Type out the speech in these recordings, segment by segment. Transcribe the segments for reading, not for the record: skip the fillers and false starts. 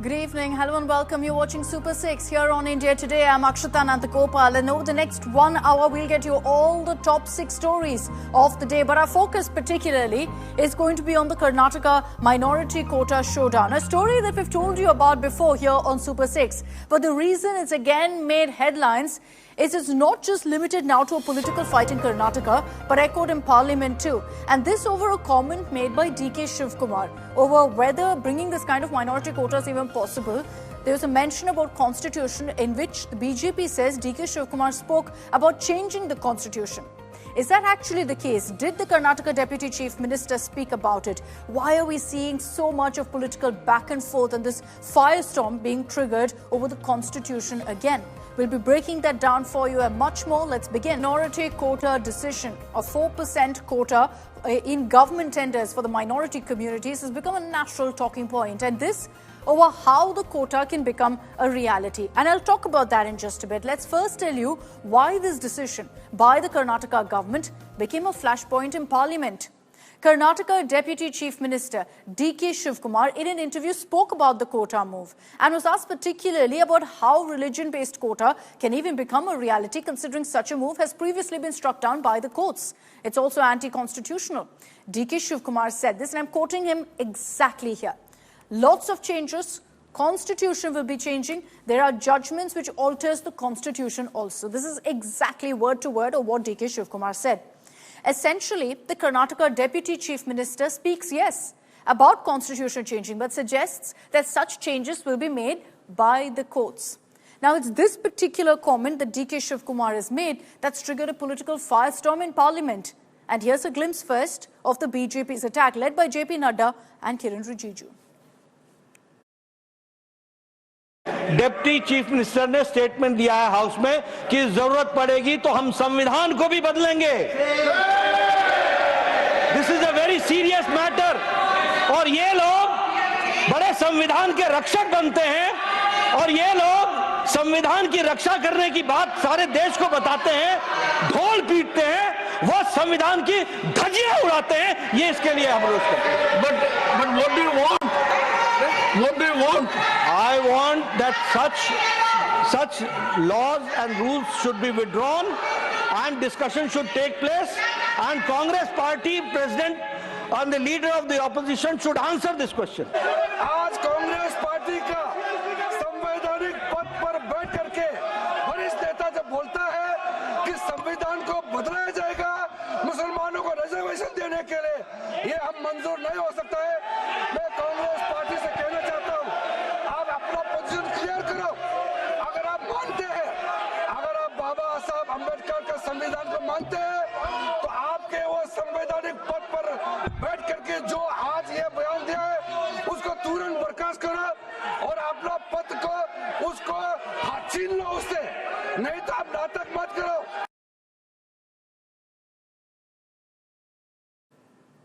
Good evening. Hello and welcome. You're watching Super 6 here on India Today. I'm Akshata Nantagopal, and over the next 1 hour, we'll get you all the top 6 stories of the day. But our focus particularly is going to be on the Karnataka minority quota showdown, a story that we've told you about before here on Super 6. But the reason it's again made headlines is it's not just limited now to a political fight in Karnataka, but echoed in Parliament too. And this over a comment made by DK Shivakumar over whether bringing this kind of minority quota is even possible. There was a mention about constitution in which the BJP says DK Shivakumar spoke about changing the constitution. Is that actually the case? Did the Karnataka Deputy Chief Minister speak about it? Why are we seeing so much of political back and forth and this firestorm being triggered over the constitution again? We'll be breaking that down for you and much more. Let's begin. Minority quota decision, a 4% quota in government tenders for the minority communities has become a natural talking point. And this over how the quota can become a reality. And I'll talk about that in just a bit. Let's first tell you why this decision by the Karnataka government became a flashpoint in Parliament. Karnataka Deputy Chief Minister DK Shivakumar in an interview spoke about the quota move and was asked particularly about how religion-based quota can even become a reality considering such a move has previously been struck down by the courts. It's also anti-constitutional. DK Shivakumar said this, and I'm quoting him exactly here. Lots of changes. Constitution will be changing. There are judgments which alters the constitution also. This is exactly word to word of what DK Shivakumar said. Essentially, the Karnataka Deputy Chief Minister speaks, yes, about constitution changing, but suggests that such changes will be made by the courts. Now, it's this particular comment that DK Shivakumar has made that's triggered a political firestorm in Parliament. And here's a glimpse first of the BJP's attack, led by JP Nadda and Kiran Rijiju. Deputy chief minister ने statement दिया है house में कि जरूरत पड़ेगी तो हम संविधान को भी बदलेंगे. This is a very serious matter. और ये लोग बड़े संविधान के रक्षक बनते हैं और ये लोग संविधान की रक्षा करने की बात सारे देश को बताते हैं, ढोल पीटते हैं, वो संविधान की धज्जियां उड़ाते हैं. ये इसके लिए हम रोक करते हैं. But what do you want? What do you want? I want that such laws and rules should be withdrawn and discussion should take place, and Congress party president and the leader of the opposition should answer this question. आज Congress party का संवैधानिक पद पर बैठ करके वरिष्ठ नेता जब बोलता है कि संविधान को बदलाया जाएगा मुसलमानों को रिजर्वेशन देने के लिए, ये हम मंजूर नहीं हो सकता है. मैं कांग्रेस पार्टी से कहना चाहता हूं, आप अपना पोजीशन क्लियर करो. अगर आप मानते हैं, अगर आप बाबा साहब अम्बेडकर का संविधान को मानते हैं, तो आपके वो संवैधानिक पद पर बैठ करके जो आज ये बयान दिया है उसको तुरंत बर्खास्त करो और अपना पद को उसको छीन लो उससे, नहीं तो आप नाटक मत करो.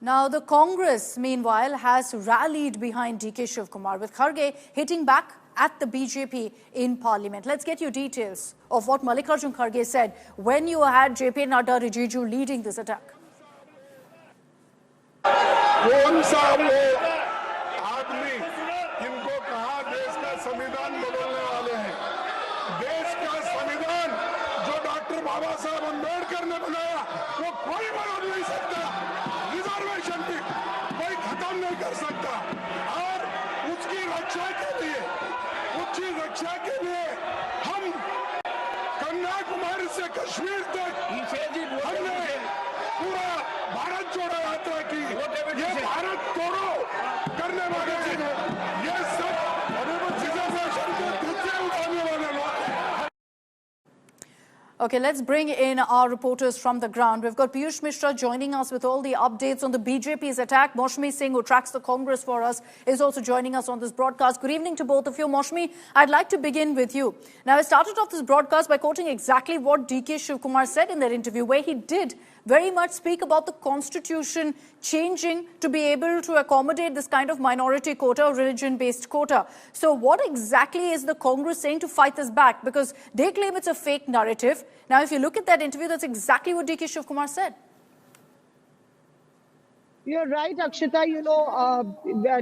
Now, the Congress, meanwhile, has rallied behind DK Shivakumar, with Kharge hitting back at the BJP in Parliament. Let's get you details of what Mallikarjun Kharge said when you had JP Nadda Rijiju leading this attack. कौन सा वो आदमी जिनको कहा देश का संविधान बदलने वाले हैं? देश का संविधान जो डॉक्टर बाबा साहब अम्बेडकर ने बनाया वो कोई बदल नहीं सकता. रिजर्वेशन भी कोई खत्म नहीं कर सकता. और उसकी रक्षा के लिए हम कन्याकुमारी से कश्मीर तक हमने पूरा भारत जोड़ो यात्रा की. ये भारत तोड़ो करने वाले ये सब रिजर्वेशन को धज्जियां उड़ाने वाले लोग. Okay, let's bring in our reporters from the ground. We've got Piyush Mishra joining us with all the updates on the BJP's attack. Moshmi Singh, who tracks the Congress for us, is also joining us on this broadcast. Good evening to both of you. Moshmi, I'd like to begin with you. Now, I started off this broadcast by quoting exactly what DK Shivakumar said in that interview, where he did very much speak about the constitution changing to be able to accommodate this kind of minority quota or religion-based quota. So what exactly is the Congress saying to fight this back? Because they claim it's a fake narrative. Now, if you look at that interview, that's exactly what DK Shivakumar said. You're right, Akshita.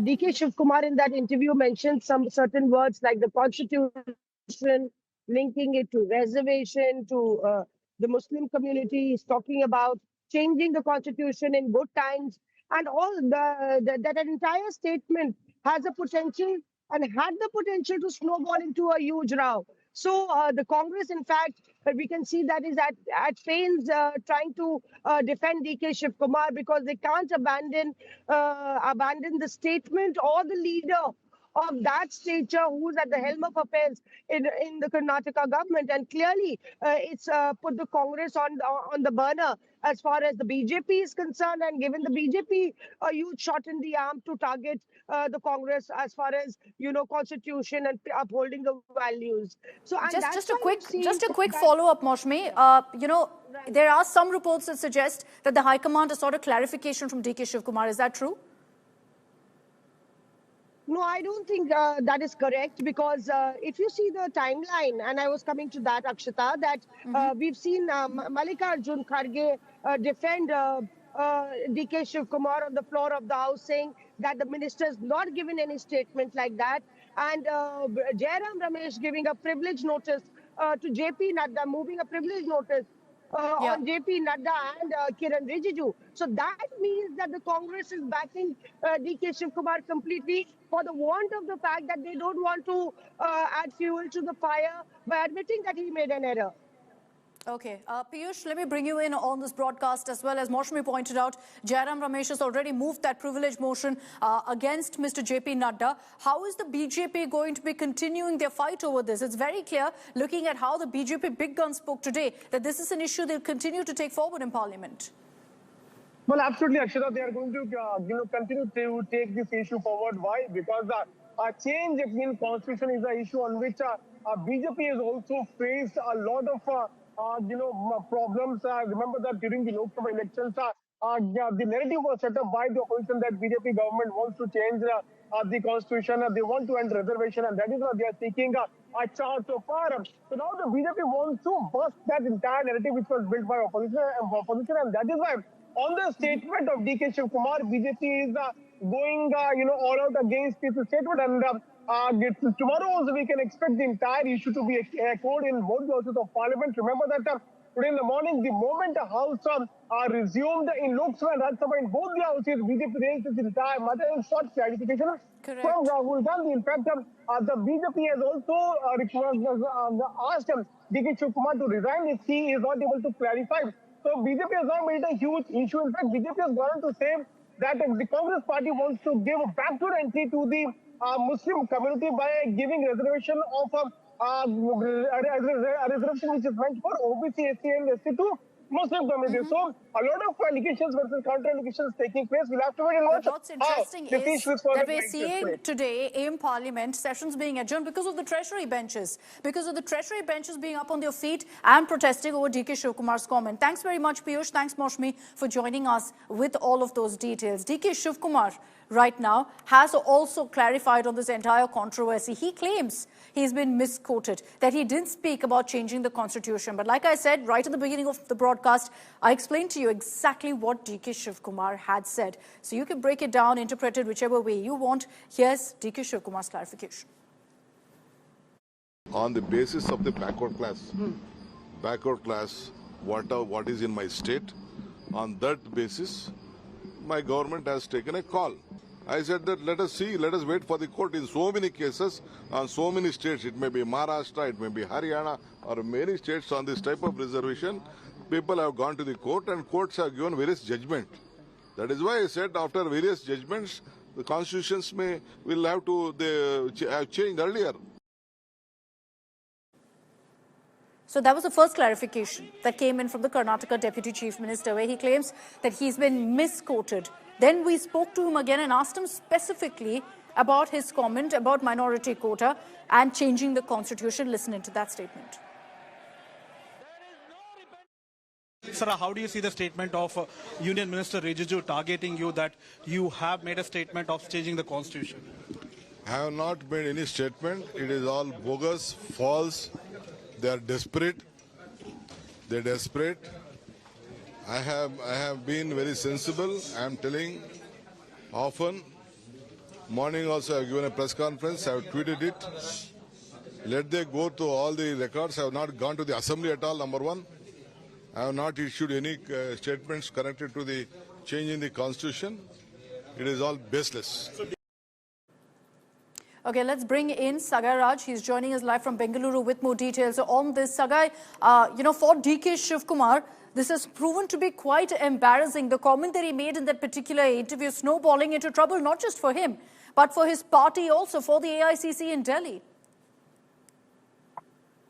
DK Shivakumar in that interview mentioned some certain words like the constitution, linking it to reservation, to the Muslim community. He's talking about changing the constitution in good times, and all that entire statement has a potential and had the potential to snowball into a huge row. So the Congress, in fact, we can see that is at pains trying to defend DK Shivakumar because they can't abandon the statement or the leader of that stature who's at the helm of affairs in the Karnataka government. And clearly, it's put the Congress on the burner as far as the BJP is concerned, and given the BJP a huge shot in the arm to target the Congress as far as constitution and upholding the values. So, and that's Just a why quick you've seen just a quick that. follow-up, Moshmi. There are some reports that suggest that the High Command has sought a clarification from DK Shivakumar. Is that true? No, I don't think that is correct because if you see the timeline, and I was coming to that, Akshita, that we've seen Mallikarjun Kharge defend DK Shivakumar on the floor of the House, saying that the minister has not given any statement like that, and Jairam Ramesh giving a privilege notice to JP Nadda, moving a privilege notice Yeah. on JP Nadda and Kiran Rijiju. So that means that the Congress is backing DK Shivakumar completely for the want of the fact that they don't want to add fuel to the fire by admitting that he made an error. Okay. Piyush, let me bring you in on this broadcast as well. As Moshmi pointed out, Jairam Ramesh has already moved that privilege motion against Mr. JP Nadda. How is the BJP going to be continuing their fight over this? It's very clear, looking at how the BJP big guns spoke today, that this is an issue they'll continue to take forward in Parliament. Well, absolutely, Akshita. They are going to continue to take this issue forward. Why? Because a change in constitution is an issue on which BJP has also faced a lot of problems. Remember that during the Lok Sabha elections, the narrative was set up by the opposition that BJP government wants to change the constitution. They want to end reservation, and that is why they are seeking a charge so far. So now the BJP wants to bust that entire narrative which was built by opposition, and that is why on the statement of DK Shivakumar, BJP is going all out against this statement, and tomorrow also we can expect the entire issue to be echoed in both the houses of Parliament. Remember that today in the morning, the moment the House resumed in Lok Sabha and Rajya Sabha, in both the houses, BJP raised this entire matter and sought clarification from Rahul Gandhi. In fact, the BJP has also asked DK Shivakumar to resign if he is not able to clarify. So BJP has now made a huge issue. In fact, BJP has gone on to say that the Congress party wants to give a backdoor entry to the Muslim community by giving reservation of a reservation which is meant for OBC, SC and SC to Muslim community. So a lot of allegations versus counter allegations taking place. We'll have to wait and watch. What's interesting is that we're seeing today in Parliament sessions being adjourned because of the Treasury benches. Because of the Treasury benches being up on their feet and protesting over DK Shivakumar's comment. Thanks very much, Piyush. Thanks, Moshmi, for joining us with all of those details. DK Shivakumar right now has also clarified on this entire controversy. He claims he's been misquoted, that he didn't speak about changing the constitution. But like I said, right at the beginning of the broadcast, I explained to you exactly what DK Shivakumar had said. So you can break it down, interpret it whichever way you want. Here's DK Shivakumar's clarification. On the basis of the backward class, what is in my state, on that basis, my government has taken a call. I said that let us see, let us wait for the court. In so many cases, on so many states, it may be Maharashtra, it may be Haryana, or many states on this type of reservation, people have gone to the court and courts have given various judgments. That is why I said after various judgments, the constitutions will have to have changed earlier. So that was the first clarification that came in from the Karnataka Deputy Chief Minister, where he claims that he's been misquoted. Then we spoke to him again and asked him specifically about his comment about minority quota and changing the constitution. Listen into that statement. Sir, how do you see the statement of Union Minister Rijiju targeting you that you have made a statement of changing the constitution? I have not made any statement. It is all bogus, false. They are desperate. They're desperate. I have been very sensible. I am telling Often, morning also I have given a press conference, I have tweeted it. Let they go to all the records. I have not gone to the assembly at all, number one. I have not issued any statements connected to the change in the constitution. It is all baseless. Okay, let's bring in Sagai Raj. He's joining us live from Bengaluru with more details on this. Sagai, for DK Shivakumar, this has proven to be quite embarrassing. The comment that he made in that particular interview, snowballing into trouble, not just for him, but for his party also, for the AICC in Delhi.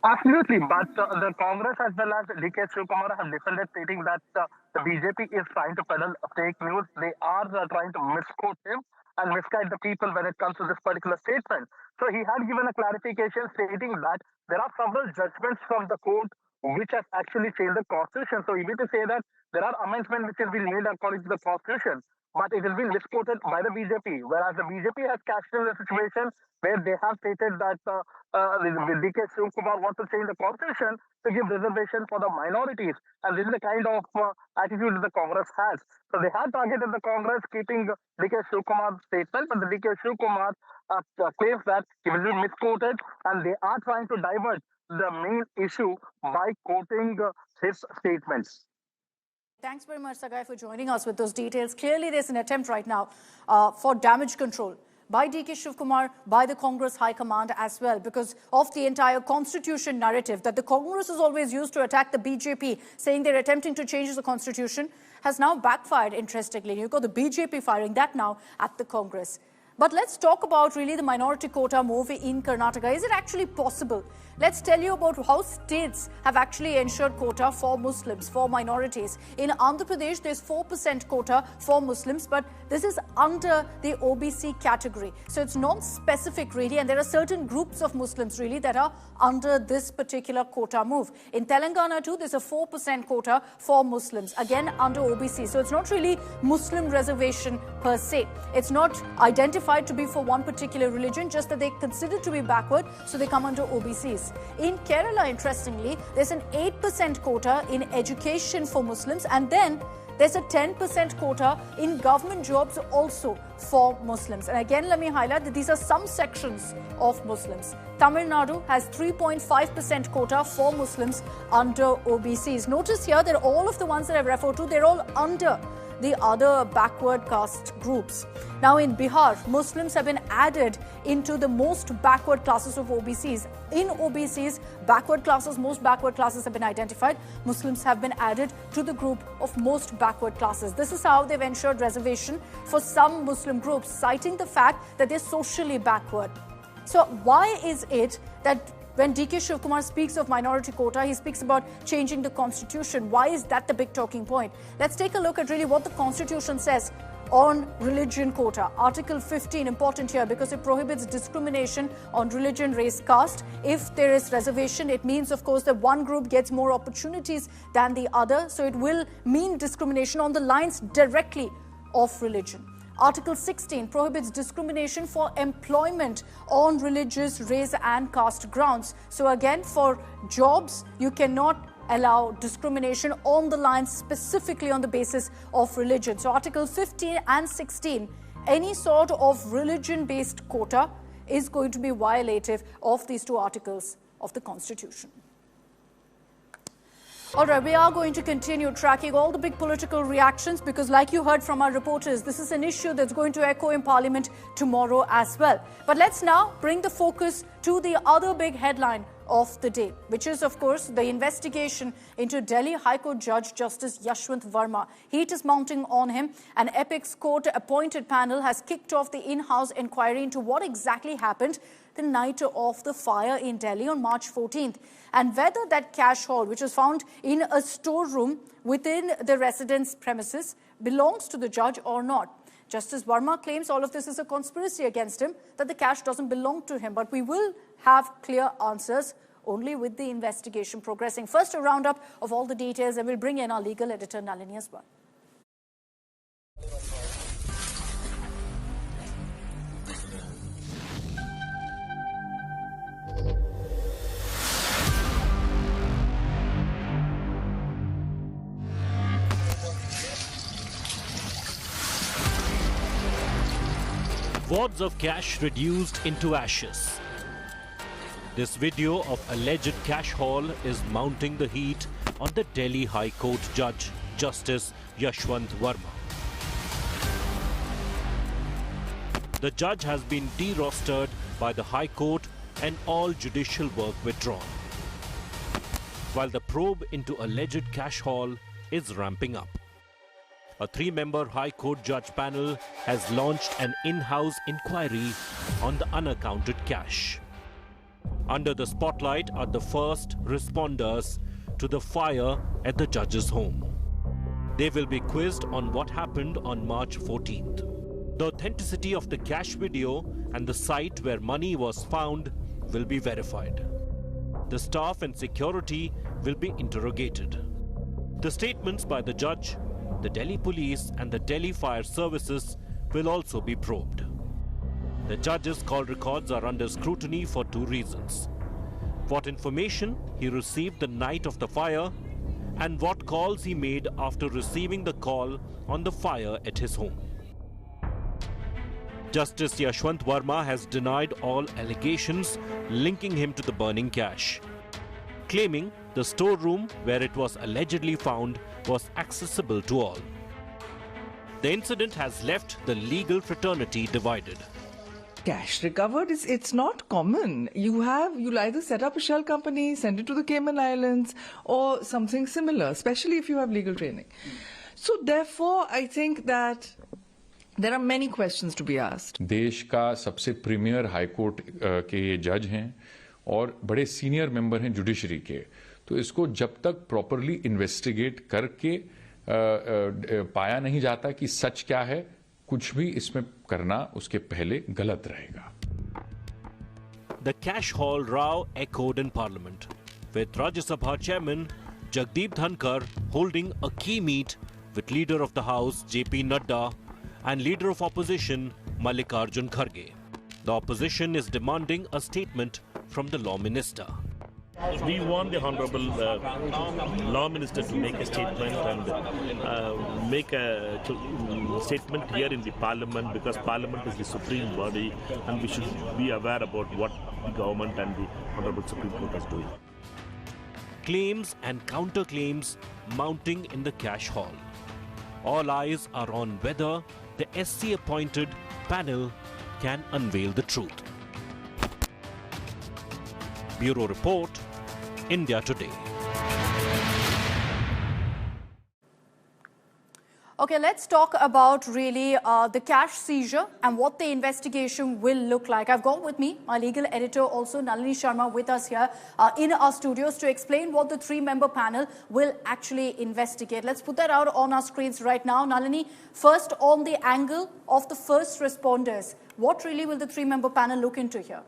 Absolutely, but the Congress as well as DK Shivakumar have defended, stating that the BJP is trying to peddle fake news. They are trying to misquote him and misguide the people when it comes to this particular statement. So he had given a clarification stating that there are several judgments from the court which has actually changed the constitution. So he meant to say that there are amendments which have been made according to the constitution, but it has been misquoted by the BJP, whereas the BJP has cashed in the situation where they have stated that DK Shivakumar wants to change the constitution to give reservation for the minorities. And this is the kind of attitude that the Congress has. So they have targeted the Congress, keeping DK Shivakumar's statement, but the DK Shivakumar claims that he will be misquoted, and they are trying to divert the main issue by quoting his statements. Thanks very much, Sagai, for joining us with those details. Clearly, there's an attempt right now for damage control by DK Shivakumar, by the Congress High Command as well, because of the entire constitution narrative that the Congress has always used to attack the BJP, saying they're attempting to change the constitution, has now backfired, interestingly. You've got the BJP firing that now at the Congress. But let's talk about really the minority quota move in Karnataka. Is it actually possible? Let's tell you about how states have actually ensured quota for Muslims, for minorities. In Andhra Pradesh, there's 4% quota for Muslims, but this is under the OBC category. So it's non-specific really, and there are certain groups of Muslims really that are under this particular quota move. In Telangana too, there's a 4% quota for Muslims, again under OBC. So it's not really Muslim reservation per se. It's not identified to be for one particular religion, just that they're considered to be backward, so they come under OBCs. In Kerala, interestingly, there's an 8% quota in education for Muslims, and then there's a 10% quota in government jobs also for Muslims. And again, let me highlight that these are some sections of Muslims. Tamil Nadu has 3.5% quota for Muslims under OBCs. Notice here that all of the ones that I've referred to, they're all under the other backward caste groups. Now in Bihar, Muslims have been added into the most backward classes of OBCs. In OBCs, most backward classes have been identified. Muslims have been added to the group of most backward classes. This is how they've ensured reservation for some Muslim groups, citing the fact that they're socially backward. So why is it that when DK Shivakumar speaks of minority quota, he speaks about changing the constitution? Why is that the big talking point? Let's take a look at really what the constitution says on religion quota. Article 15, important here because it prohibits discrimination on religion, race, caste. If there is reservation, it means, of course, that one group gets more opportunities than the other. So it will mean discrimination on the lines directly of religion. Article 16 prohibits discrimination for employment on religious, race and caste grounds. So again, for jobs, you cannot allow discrimination on the lines specifically on the basis of religion. So Article 15 and 16, any sort of religion-based quota is going to be violative of these two articles of the Constitution. All right, we are going to continue tracking all the big political reactions because, like you heard from our reporters, this is an issue that's going to echo in Parliament tomorrow as well. But let's now bring the focus to the other big headline of the day, which is, of course, the investigation into Delhi High Court Judge Justice Yashwant Varma. Heat is mounting on him. An Apex Court-appointed panel has kicked off the in-house inquiry into what exactly happened the night of the fire in Delhi on March 14th, and whether that cash haul, which was found in a storeroom within the residence premises, belongs to the judge or not. Justice Varma claims all of this is a conspiracy against him, that the cash doesn't belong to him. But we will have clear answers only with the investigation progressing. First, a roundup of all the details, and we'll bring in our legal editor, Nalini, as well. wads of cash reduced into ashes. This video of alleged cash haul is mounting the heat on the Delhi High Court Judge, Justice Yashwant Varma. The judge has been de-rostered by the High Court and all judicial work withdrawn, while the probe into alleged cash haul is ramping up. A 3-member High Court judge panel has launched an in-house inquiry on the unaccounted cash. Under the spotlight are the first responders to the fire at the judge's home. They will be quizzed on what happened on March 14th. The authenticity of the cash video and the site where money was found will be verified. The staff and security will be interrogated. The statements by the judge, the Delhi Police and the Delhi Fire Services will also be probed. The judge's call records are under scrutiny for 2 reasons: what information he received the night of the fire and what calls he made after receiving the call on the fire at his home. Justice Yashwant Varma has denied all allegations linking him to the burning cash, claiming the storeroom where it was allegedly found was accessible to all. The incident has left the legal fraternity divided. Cash recovered it's not common. You'll either set up a shell company, send it to the Cayman Islands or something similar, especially if you have legal training. So therefore, I think that there are many questions to be asked. देश का सबसे premiere high court के ये जज हैं और बड़े senior member हैं जुडिशरी के, तो इसको जब तक प्रॉपरली इन्वेस्टिगेट करके पाया नहीं जाता कि सच क्या है, कुछ भी इसमें करना उसके पहले गलत रहेगा. The cash haul row echoed in Parliament, with Rajya Sabha Chairman Jagdeep Dhankar holding a key meet with Leader of the House JP Nadda and Leader of Opposition Mallikarjun Kharge. The opposition is demanding a statement from the Law Minister. We want the Honorable Law Minister to make a statement and make a statement here in the Parliament, because Parliament is the supreme body and we should be aware about what the government and the Honorable Supreme Court is doing. Claims and counterclaims mounting in the cash haul. All eyes are on whether the SC-appointed panel can unveil the truth. Bureau Report, India Today. Okay, let's talk about really the cash seizure and what the investigation will look like. I've got with me my legal editor, also Nalini Sharma, with us here in our studios to explain what the 3-member panel will actually investigate. Let's put that out on our screens right now. Nalini, first on the angle of the first responders, what really will the 3-member panel look into here?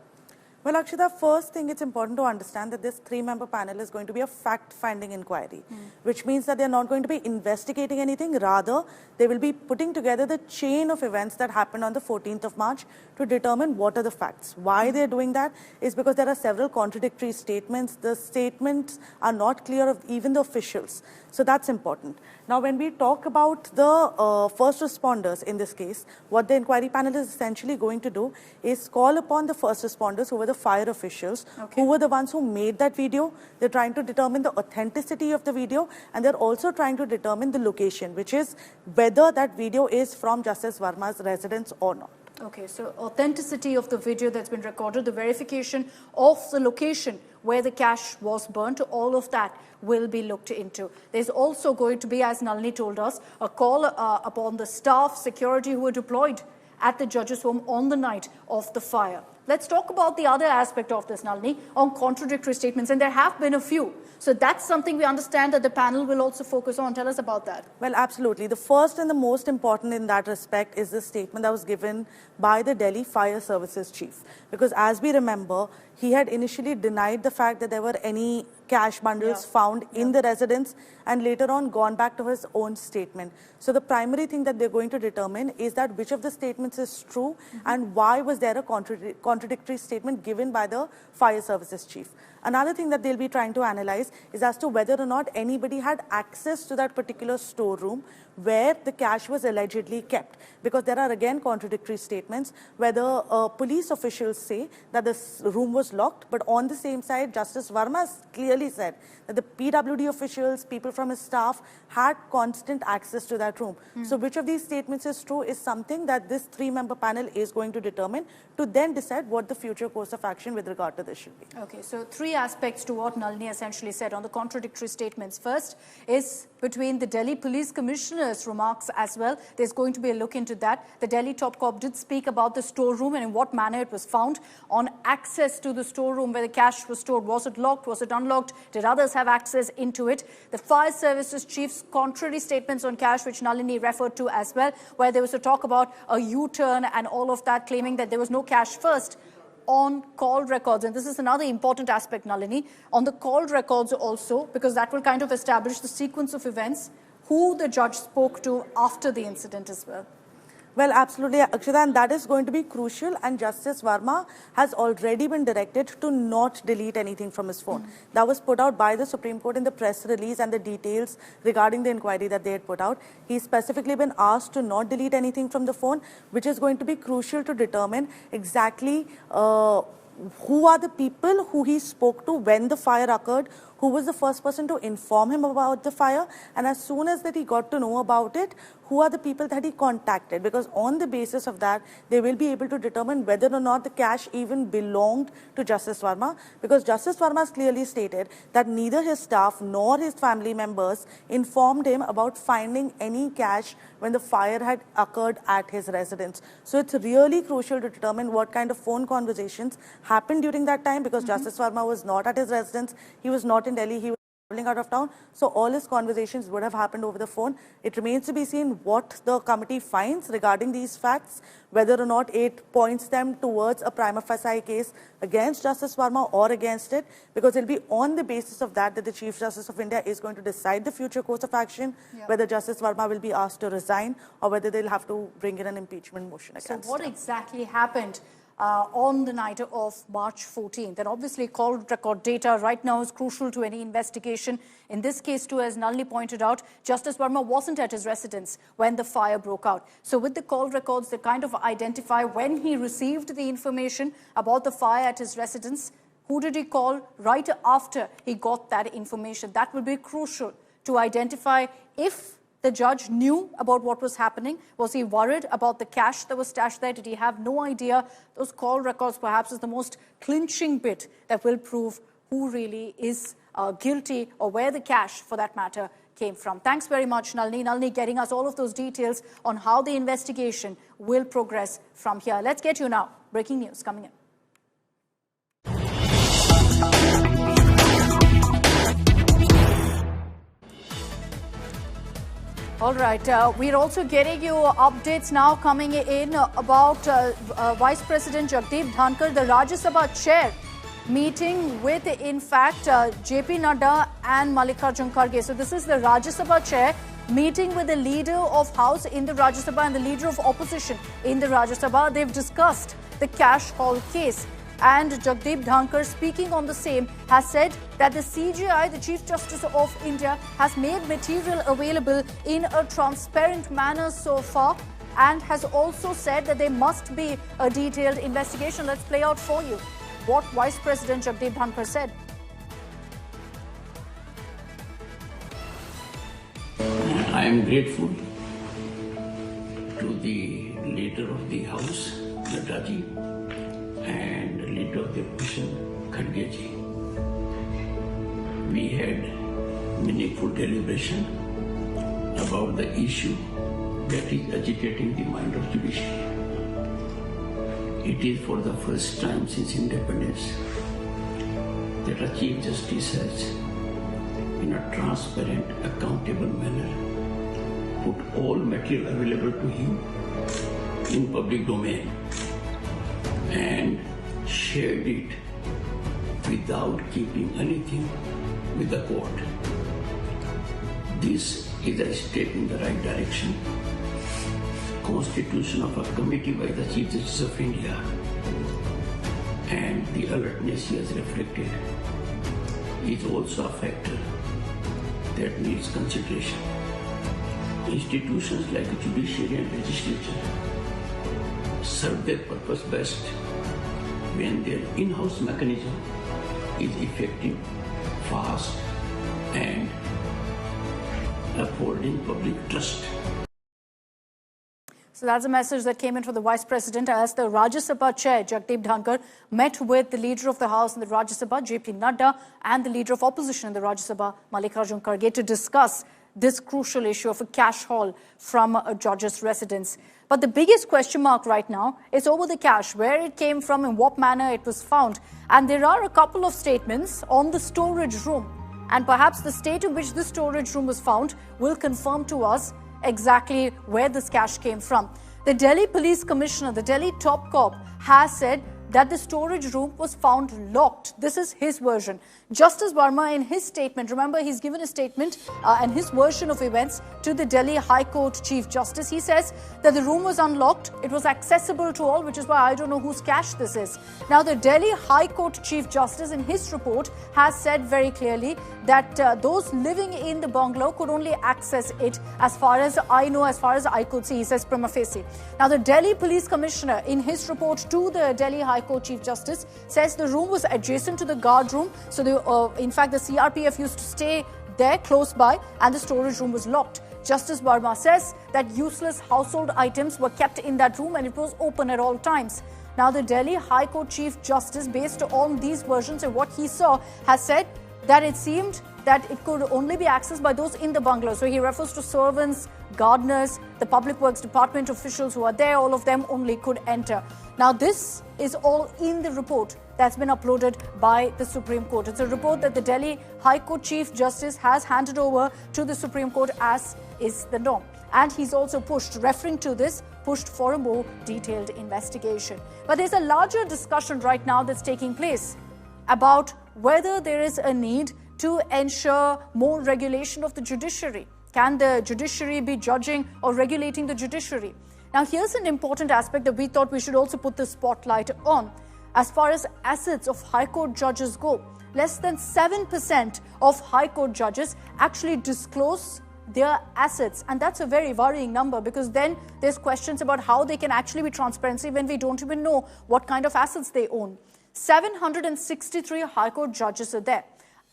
Well, Akshita, first thing, it's important to understand that this 3-member panel is going to be a fact-finding inquiry, which means that they're not going to be investigating anything. Rather, they will be putting together the chain of events that happened on the 14th of March to determine what are the facts. Why they're doing that is because there are several contradictory statements. The statements are not clear of even the officials. So that's important. Now, when we talk about the first responders in this case, what the inquiry panel is essentially going to do is call upon the first responders who were the fire officials, who were the ones who made that video. They're trying to determine the authenticity of the video, and they're also trying to determine the location, which is whether that video is from Justice Varma's residence or not. Okay, so authenticity of the video that's been recorded, the verification of the location where the cash was burnt, all of that will be looked into. There's also going to be, as Nalini told us, a call upon the staff, security who were deployed at the judge's home on the night of the fire. Let's talk about the other aspect of this, Nalini, on contradictory statements, and there have been a few. So that's something we understand that the panel will also focus on. Tell us about that. Well, absolutely. The first and the most important in that respect is the statement that was given by the Delhi Fire Services chief. Because as we remember, he had initially denied the fact that there were any cash bundles found in the residence, and later on gone back to his own statement. So the primary thing that they're going to determine is that which of the statements is true and why was there a contradictory statement given by the Fire Services chief. Another thing that they'll be trying to analyze is as to whether or not anybody had access to that particular storeroom where the cash was allegedly kept. Because there are again contradictory statements where the police officials say that this room was locked, but on the same side, Justice Varma clearly said that the PWD officials, people from his staff, had constant access to that room. So which of these statements is true is something that this three-member panel is going to determine to then decide what the future course of action with regard to this should be. Okay, so three aspects to what Nalini essentially said on the contradictory statements. First is between the Delhi Police Commissioner's remarks as well. There's going to be a look into that. The Delhi top cop did speak about the storeroom and in what manner it was found. On access to the storeroom where the cash was stored, was it locked, was it unlocked, did others have access into it? The fire services chief's contrary statements on cash, which Nalini referred to as well, where there was a talk about a U-turn and all of that, claiming that there was no cash first. On call records, and this is another important aspect, Nalini, on the call records also, because that will kind of establish the sequence of events, who the judge spoke to after the incident as well. Well, absolutely, Akshita, and that is going to be crucial, and Justice Varma has already been directed to not delete anything from his phone. That was put out by the Supreme Court in the press release and the details regarding the inquiry that they had put out. He's specifically been asked to not delete anything from the phone, which is going to be crucial to determine exactly who are the people who he spoke to when the fire occurred, who was the first person to inform him about the fire, and as soon as that he got to know about it, who are the people that he contacted, because on the basis of that, they will be able to determine whether or not the cash even belonged to Justice Varma, because Justice Varma has clearly stated that neither his staff nor his family members informed him about finding any cash when the fire had occurred at his residence. So it's really crucial to determine what kind of phone conversations happened during that time, because Justice Varma was not at his residence, he was not in Delhi, he was traveling out of town, so all his conversations would have happened over the phone. It remains to be seen what the committee finds regarding these facts, whether or not it points them towards a prima facie case against Justice Varma or against it, because it will be on the basis of that that the Chief Justice of India is going to decide the future course of action, whether Justice Varma will be asked to resign or whether they'll have to bring in an impeachment motion against him. So what exactly happened on the night of March 14th? And obviously call record data right now is crucial to any investigation. In this case too, as Nalini pointed out, Justice Varma wasn't at his residence when the fire broke out. So with the call records, they kind of identify when he received the information about the fire at his residence, who did he call right after he got that information. That will be crucial to identify if the judge knew about what was happening. Was he worried about the cash that was stashed there? Did he have no idea? Those call records perhaps is the most clinching bit that will prove who really is guilty or where the cash, for that matter, came from. Thanks very much, Nalini. Nalini getting us all of those details on how the investigation will progress from here. Let's get you now. Breaking news coming in. All right, we're also getting you updates now coming in about Vice President Jagdeep Dhankar, the Rajya Sabha chair, meeting with, in fact, JP Nadda and Mallikarjun Kharge. So this is the Rajya Sabha chair meeting with the leader of House in the Rajya Sabha and the leader of opposition in the Rajya Sabha. They've discussed the cash haul case. And Jagdeep Dhankar, speaking on the same, has said that the CJI, the Chief Justice of India, has made material available in a transparent manner so far, and has also said that there must be a detailed investigation. Let's play out for you what Vice President Jagdeep Dhankar said. I am grateful to the leader of the House, Naddaji, and leader of the opposition, Kharge. We had meaningful deliberation about the issue that is agitating the mind of judiciary. It is for the first time since independence that a Chief Justice has, in a transparent, accountable manner, put all material available to him in public domain and shared it without keeping anything with the court. This is a step in the right direction. Constitution of a committee by the Chief Justice of India and the alertness he has reflected is also a factor that needs consideration. Institutions like the judiciary and legislature serve their purpose best when their in-house mechanism is effective, fast, and upholding public trust. So that's a message that came in from the Vice President as the Rajya Sabha Chair, Jagdeep Dhankar, met with the Leader of the House in the Rajya Sabha, JP Nadda, and the Leader of Opposition in the Rajya Sabha, Mallikarjun Kharge, to discuss this crucial issue of a cash haul from a judge's residence. But the biggest question mark right now is over the cash, where it came from, in what manner it was found. And there are a couple of statements on the storage room. And perhaps the state in which this storage room was found will confirm to us exactly where this cash came from. The Delhi Police Commissioner, the Delhi top cop, has said that the storage room was found locked. This is his version. Justice Varma, in his statement, remember he's given a statement and his version of events to the Delhi High Court Chief Justice. He says that the room was unlocked, it was accessible to all, which is why I don't know whose cash this is. Now, the Delhi High Court Chief Justice in his report has said very clearly that those living in the bungalow could only access it as far as I know, as far as I could see, he says prima facie. Now, the Delhi Police Commissioner in his report to the Delhi High Court Chief Justice says the room was adjacent to the guard room. So, in fact, the CRPF used to stay there close by and the storage room was locked. Justice Varma says that useless household items were kept in that room and it was open at all times. Now, the Delhi High Court Chief Justice, based on these versions and what he saw, has said that it seemed that it could only be accessed by those in the bungalow. So he refers to servants, gardeners, the Public Works Department officials who are there, all of them only could enter. Now, this is all in the report that's been uploaded by the Supreme Court. It's a report that the Delhi High Court Chief Justice has handed over to the Supreme Court, as is the norm. And he's also referring to this, pushed for a more detailed investigation. But there's a larger discussion right now that's taking place about whether there is a need to ensure more regulation of the judiciary. Can the judiciary be judging or regulating the judiciary? Now, here's an important aspect that we thought we should also put the spotlight on. As far as assets of High Court judges go, less than 7% of High Court judges actually disclose their assets. And that's a very worrying number, because then there's questions about how they can actually be transparency when we don't even know what kind of assets they own. 763 High Court judges are there.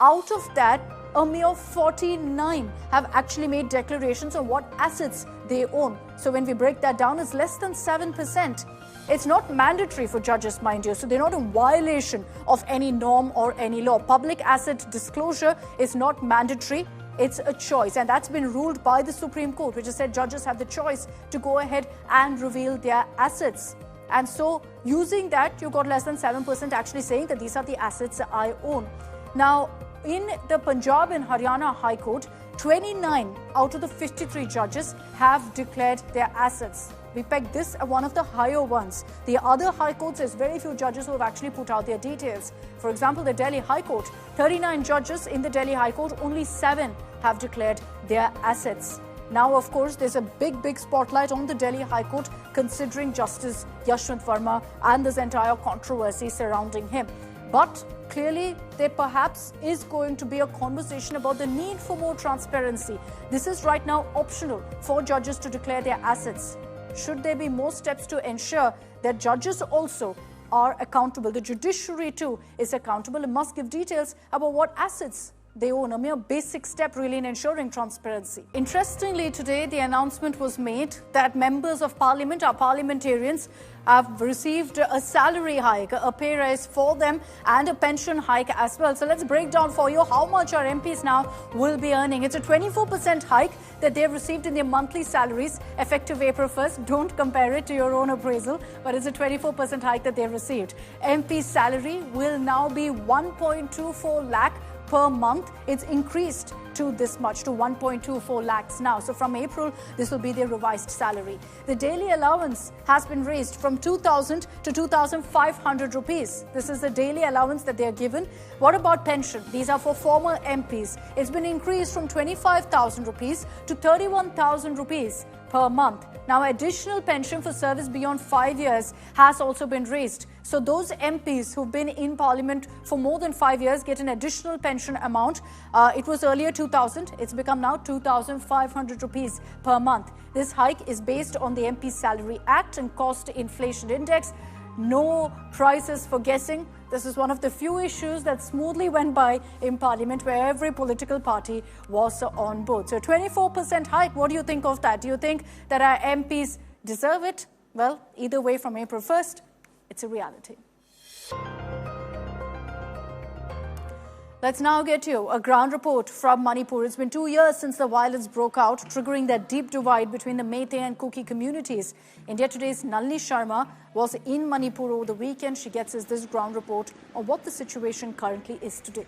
Out of that, a mere 49 have actually made declarations on what assets they own. So when we break that down, it's less than 7%. It's not mandatory for judges, mind you, so they're not in violation of any norm or any law. Public asset disclosure is not mandatory. It's a choice, and that's been ruled by the Supreme Court, which has said judges have the choice to go ahead and reveal their assets. And so using that, you got less than 7% actually saying that these are the assets I own. Now, in the Punjab and Haryana High Court, 29 out of the 53 judges have declared their assets. We peg this as one of the higher ones. The other high courts, there's very few judges who have actually put out their details. For example, the Delhi High Court, 39 judges in the Delhi High Court, only 7 have declared their assets. Now, of course, there's a big spotlight on the Delhi High Court, considering Justice Yashwant Varma and this entire controversy surrounding him. But clearly, there perhaps is going to be a conversation about the need for more transparency. This is right now optional for judges to declare their assets. Should there be more steps to ensure that judges also are accountable? The judiciary too is accountable and must give details about what assets they own, a mere basic step really in ensuring transparency. Interestingly, today the announcement was made that members of parliament, our parliamentarians, have received a salary hike, a pay rise for them, and a pension hike as well. So let's break down for you how much our MPs now will be earning. It's a 24% hike that they've received in their monthly salaries effective April 1st. Don't compare it to your own appraisal, but it's a 24% hike that they've received. MP's salary will now be 1.24 lakh per month. It's increased to this much, to 1.24 lakhs now. So from April, this will be their revised salary. The daily allowance has been raised from 2,000 to 2,500 rupees. This is the daily allowance that they are given. What about pension? These are for former MPs. It's been increased from 25,000 rupees to 31,000 rupees per month. Now, additional pension for service beyond 5 years has also been raised. So those MPs who've been in Parliament for more than 5 years get an additional pension amount. It was earlier 2,000. It's become now 2,500 rupees per month. This hike is based on the MP Salary Act and Cost Inflation Index. No prices for guessing. This is one of the few issues that smoothly went by in Parliament where every political party was on board. So 24% hike, what do you think of that? Do you think that our MPs deserve it? Well, either way, from April 1st, it's a reality. Let's now get you a ground report from Manipur. It's been 2 years since the violence broke out, triggering that deep divide between the Meitei and Kuki communities. India Today's Nalini Sharma was in Manipur over the weekend. She gets us this ground report on what the situation currently is today.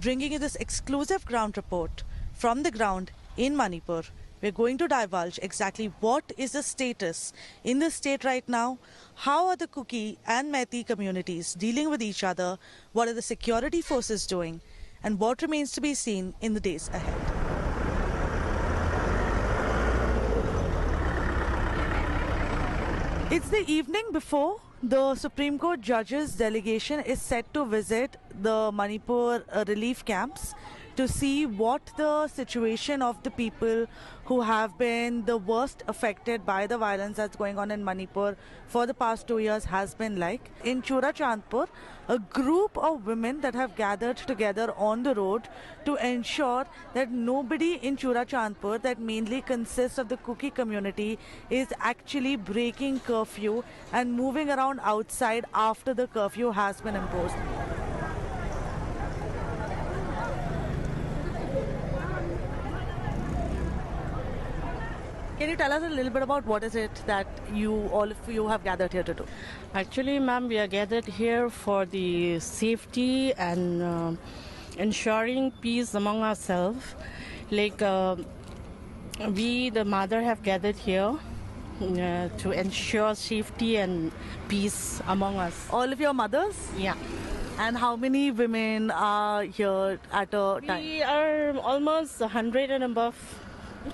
Bringing you this exclusive ground report from the ground in Manipur. We're going to divulge exactly what is the status in the state right now, how are the Kuki and Meitei communities dealing with each other, what are the security forces doing, and what remains to be seen in the days ahead. It's the evening before the Supreme Court judges' delegation is set to visit the Manipur relief camps to see what the situation of the people who have been the worst affected by the violence that's going on in Manipur for the past 2 years has been like. In Churachandpur, a group of women that have gathered together on the road to ensure that nobody in Churachandpur, that mainly consists of the Kuki community, is actually breaking curfew and moving around outside after the curfew has been imposed. Can you tell us a little bit about what is it that all of you have gathered here to do? Actually, ma'am, we are gathered here for the safety and ensuring peace among ourselves. Like we, the mother, have gathered here to ensure safety and peace among us. All of your mothers? Yeah. And how many women are here at a time? We are almost 100 and above.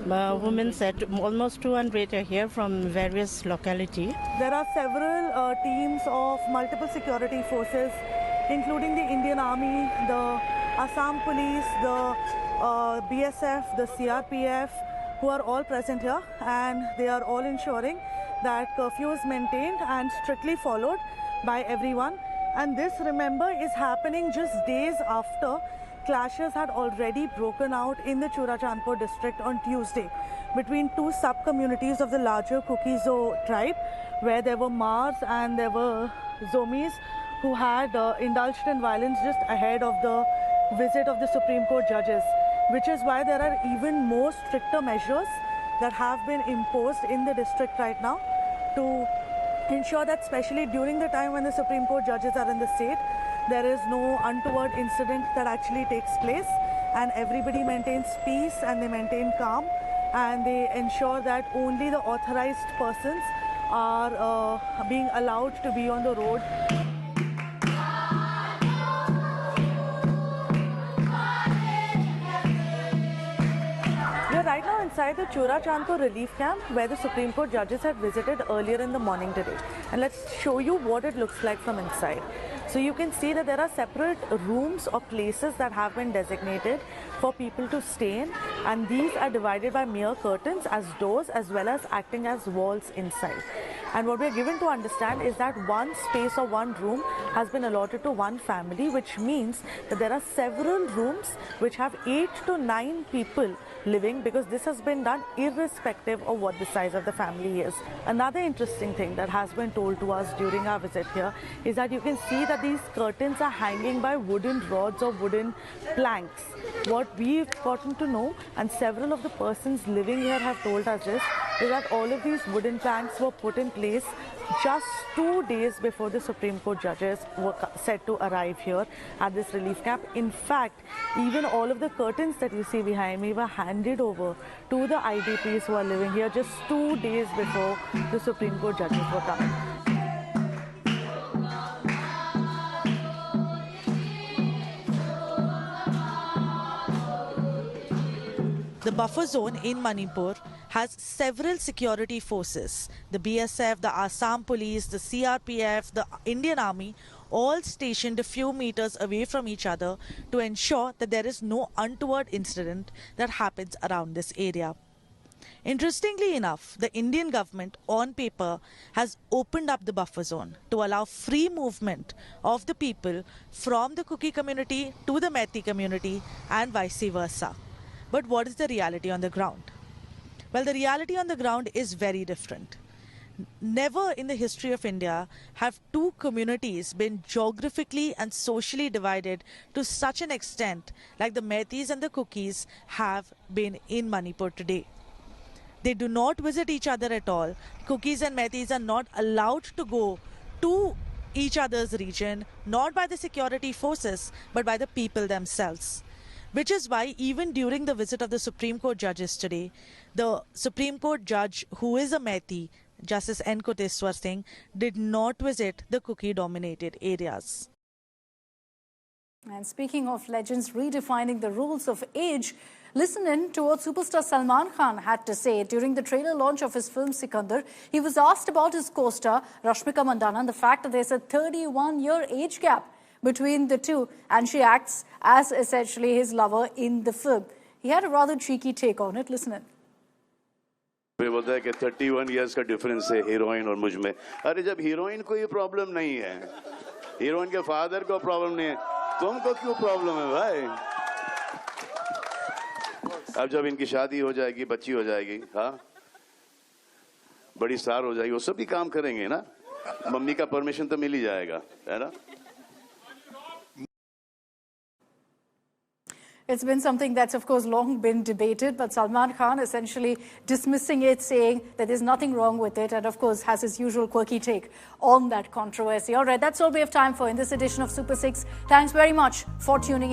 Women said almost 200 are here from various localities. There are several teams of multiple security forces, including the Indian Army, the Assam Police, the BSF, the CRPF, who are all present here, and they are all ensuring that curfew is maintained and strictly followed by everyone. And this, remember, is happening just days after clashes had already broken out in the Churachandpur district on Tuesday between two sub-communities of the larger Kuki-Zo tribe, where there were Mars and there were Zomis who had indulged in violence just ahead of the visit of the Supreme Court judges, which is why there are even more stricter measures that have been imposed in the district right now to ensure that, especially during the time when the Supreme Court judges are in the state, there is no untoward incident that actually takes place, and everybody maintains peace and they maintain calm, and they ensure that only the authorized persons are being allowed to be on the road. We are right now inside the Churachandpur relief camp where the Supreme Court judges had visited earlier in the morning today, and let's show you what it looks like from inside. So you can see that there are separate rooms or places that have been designated for people to stay in, and these are divided by mere curtains as doors as well as acting as walls inside. And what we are given to understand is that one space or one room has been allotted to one family, which means that there are several rooms which have 8 to 9 people living, because this has been done irrespective of what the size of the family is. Another interesting thing that has been told to us during our visit here is that you can see that these curtains are hanging by wooden rods or wooden planks. What we've gotten to know, and several of the persons living here have told us, is is that all of these wooden planks were put in place just 2 days before the Supreme Court judges were set to arrive here at this relief camp. In fact, even all of the curtains that you see behind me were handed over to the IDPs who are living here just 2 days before the Supreme Court judges were coming. The buffer zone in Manipur has several security forces, the BSF, the Assam Police, the CRPF, the Indian Army, all stationed a few meters away from each other to ensure that there is no untoward incident that happens around this area. Interestingly enough, the Indian government on paper has opened up the buffer zone to allow free movement of the people from the Kuki community to the Meitei community and vice versa. But what is the reality on the ground? Well, the reality on the ground is very different. Never in the history of India have two communities been geographically and socially divided to such an extent like the Meiteis and the Kukis have been in Manipur today. They do not visit each other at all. Kukis and Meiteis are not allowed to go to each other's region, not by the security forces, but by the people themselves. Which is why even during the visit of the Supreme Court judges today, the Supreme Court judge who is a Meitei, Justice N. Koteswar Singh, did not visit the Kuki-dominated areas. And speaking of legends redefining the rules of age, listen in to what superstar Salman Khan had to say during the trailer launch of his film Sikandar. He was asked about his co-star Rashmika Mandanna and the fact that there's a 31-year age gap between the two, and she acts as essentially his lover in the film. He had a rather cheeky take on it. Listen in. वे बोलता है कि 31 years का difference है heroine और मुझ में. अरे जब हीरोइन को ये प्रॉब्लम नहीं है, हीरोइन के फादर को प्रॉब्लम नहीं है, तुमको क्यों प्रॉब्लम है भाई? अब जब इनकी शादी हो जाएगी, बच्ची हो जाएगी, हाँ, बड़ी स्टार हो जाएगी, वो सब भी काम करेंगे ना. मम्मी का परमिशन तो मिल ही जाएगा, है ना? It's been something that's, of course, long been debated, but Salman Khan essentially dismissing it, saying that there's nothing wrong with it, and, of course, has his usual quirky take on that controversy. All right, that's all we have time for in this edition of Super 6. Thanks very much for tuning in.